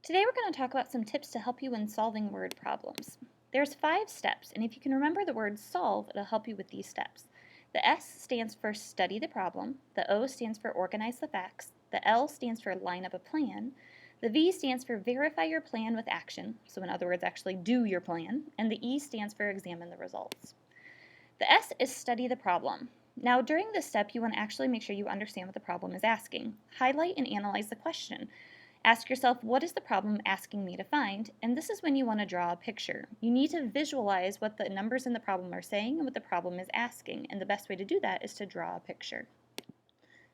Today we're going to talk about some tips to help you when solving word problems. There's 5 steps, and if you can remember the word solve, it'll help you with these steps. The S stands for study the problem, the O stands for organize the facts, the L stands for line up a plan, the V stands for verify your plan with action, so in other words, actually do your plan, and the E stands for examine the results. The S is study the problem. Now, during this step, you want to actually make sure you understand what the problem is asking. Highlight and analyze the question. Ask yourself, what is the problem asking me to find? And this is when you want to draw a picture. You need to visualize what the numbers in the problem are saying and what the problem is asking. And the best way to do that is to draw a picture.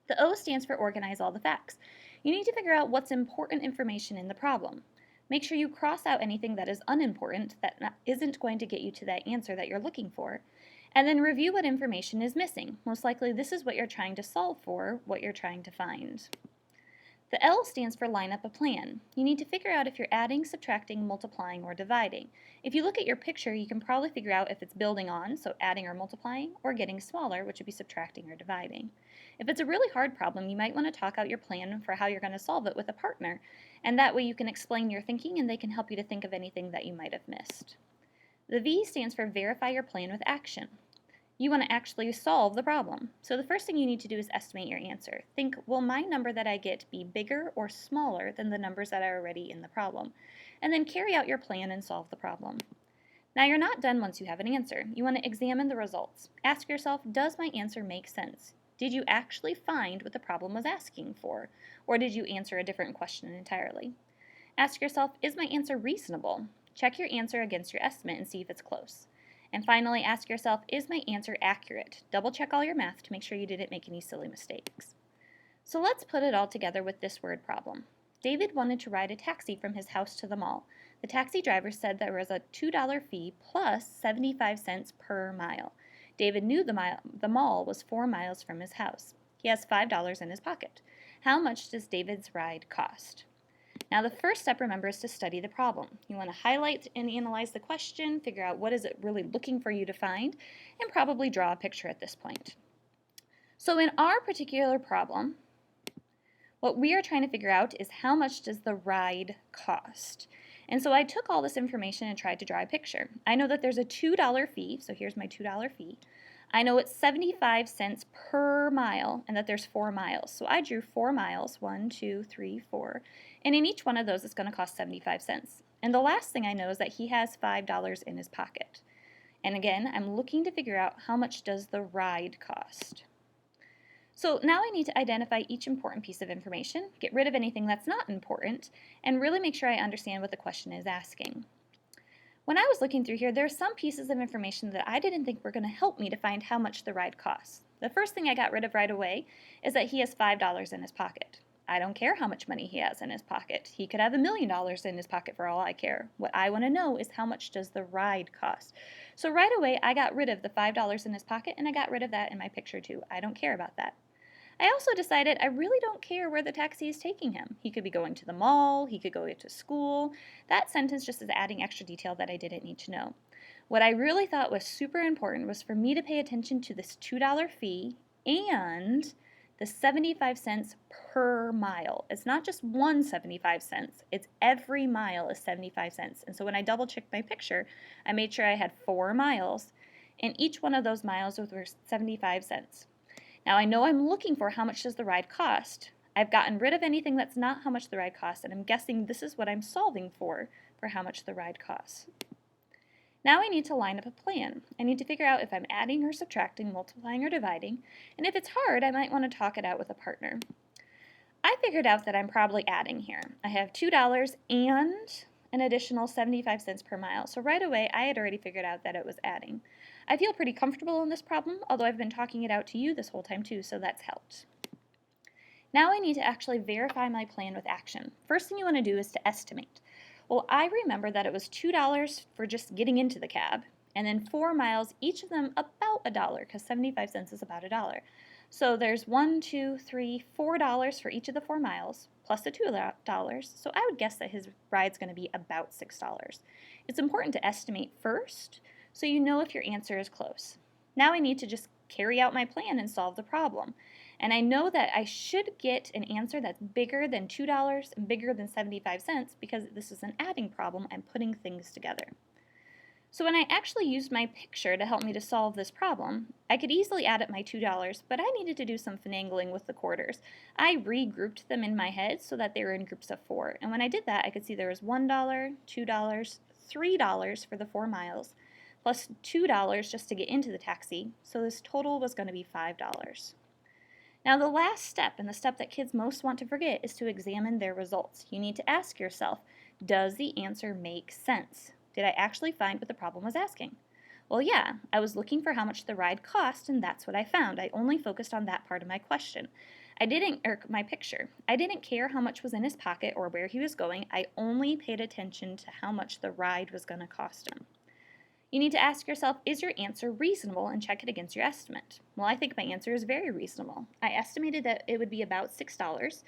The O stands for organize all the facts. You need to figure out what's important information in the problem. Make sure you cross out anything that is unimportant, that isn't going to get you to that answer that you're looking for. And then review what information is missing. Most likely this is what you're trying to solve for, what you're trying to find. The L stands for line up a plan. You need to figure out if you're adding, subtracting, multiplying, or dividing. If you look at your picture, you can probably figure out if it's building on, so adding or multiplying, or getting smaller, which would be subtracting or dividing. If it's a really hard problem, you might want to talk out your plan for how you're going to solve it with a partner, and that way you can explain your thinking and they can help you to think of anything that you might have missed. The V stands for verify your plan with action. You want to actually solve the problem. So the first thing you need to do is estimate your answer. Think, will my number that I get be bigger or smaller than the numbers that are already in the problem? And then carry out your plan and solve the problem. Now you're not done once you have an answer. You want to examine the results. Ask yourself, does my answer make sense? Did you actually find what the problem was asking for? Or did you answer a different question entirely? Ask yourself, is my answer reasonable? Check your answer against your estimate and see if it's close. And finally, ask yourself, is my answer accurate? Double check all your math to make sure you didn't make any silly mistakes. So let's put it all together with this word problem. David wanted to ride a taxi from his house to the mall. The taxi driver said there was a $2 fee plus 75 cents per mile. David knew the mall was 4 miles from his house. He has $5 in his pocket. How much does David's ride cost? Now the first step, remember, is to study the problem. You want to highlight and analyze the question, figure out what is it really looking for you to find, and probably draw a picture at this point. So in our particular problem, what we are trying to figure out is how much does the ride cost? And so I took all this information and tried to draw a picture. I know that there's a $2 fee, so here's my $2 fee. I know it's 75 cents per mile and that there's 4 miles. So I drew 4 miles, 1, 2, 3, 4. And in each one of those, it's going to cost 75 cents. And the last thing I know is that he has $5 in his pocket. And again, I'm looking to figure out how much does the ride cost. So now I need to identify each important piece of information, get rid of anything that's not important, and really make sure I understand what the question is asking. When I was looking through here, there are some pieces of information that I didn't think were going to help me to find how much the ride costs. The first thing I got rid of right away is that he has $5 in his pocket. I don't care how much money he has in his pocket. He could have $1 million in his pocket for all I care. What I want to know is how much does the ride cost. So right away, I got rid of the $5 in his pocket, and I got rid of that in my picture too. I don't care about that. I also decided I really don't care where the taxi is taking him. He could be going to the mall, he could go to school. That sentence just is adding extra detail that I didn't need to know. What I really thought was super important was for me to pay attention to this $2 fee and the 75 cents per mile. It's not just one 75 cents, it's every mile is 75 cents. And so when I double checked my picture, I made sure I had 4 miles, and each one of those miles was worth 75 cents. Now I know I'm looking for how much does the ride cost. I've gotten rid of anything that's not how much the ride costs, and I'm guessing this is what I'm solving for how much the ride costs. Now I need to line up a plan. I need to figure out if I'm adding or subtracting, multiplying or dividing, and if it's hard, I might want to talk it out with a partner. I figured out that I'm probably adding here. I have $2 and an additional 75 cents per mile, so right away I had already figured out that it was adding. I feel pretty comfortable in this problem, although I've been talking it out to you this whole time too, so that's helped. Now I need to actually verify my plan with action. First thing you want to do is to estimate. Well, I remember that it was $2 for just getting into the cab, and then 4 miles, each of them about $1, because 75 cents is about $1. So there's $1, $2, $3, $4 for each of the 4 miles, plus the $2. So I would guess that his ride's going to be about $6. It's important to estimate first, so you know if your answer is close. Now I need to just carry out my plan and solve the problem. And I know that I should get an answer that's bigger than $2 and bigger than 75 cents because this is an adding problem. I'm putting things together. So when I actually used my picture to help me to solve this problem, I could easily add up my $2, but I needed to do some finagling with the quarters. I regrouped them in my head so that they were in groups of 4. And when I did that, I could see there was $1, $2, $3 for the 4 miles, plus $2 just to get into the taxi, so this total was going to be $5. Now the last step, and the step that kids most want to forget, is to examine their results. You need to ask yourself, does the answer make sense? Did I actually find what the problem was asking? Well, yeah, I was looking for how much the ride cost, and that's what I found. I only focused on that part of my question. My picture. I didn't care how much was in his pocket or where he was going. I only paid attention to how much the ride was going to cost him. You need to ask yourself, is your answer reasonable, and check it against your estimate. Well, I think my answer is very reasonable. I estimated that it would be about $6,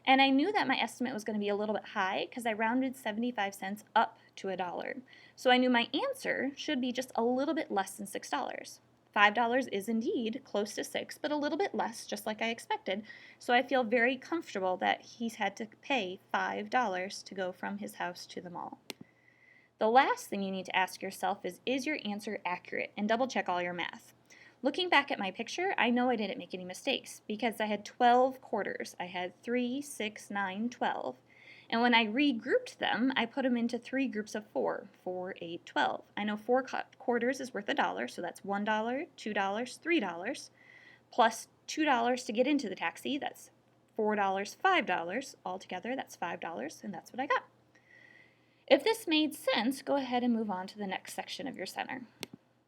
and I knew that my estimate was going to be a little bit high because I rounded 75 cents up to $1. So I knew my answer should be just a little bit less than $6. $5 is indeed close to 6, but a little bit less, just like I expected. So I feel very comfortable that he's had to pay $5 to go from his house to the mall. The last thing you need to ask yourself is your answer accurate? And double check all your math. Looking back at my picture, I know I didn't make any mistakes because I had 12 quarters. I had 3, 6, 9, 12. And when I regrouped them, I put them into 3 groups of 4, 4, 8, 12. I know 4 quarters is worth $1, so that's $1, $2, $3, plus $2 to get into the taxi, that's $4, $5. Altogether, that's $5, and that's what I got. If this made sense, go ahead and move on to the next section of your center.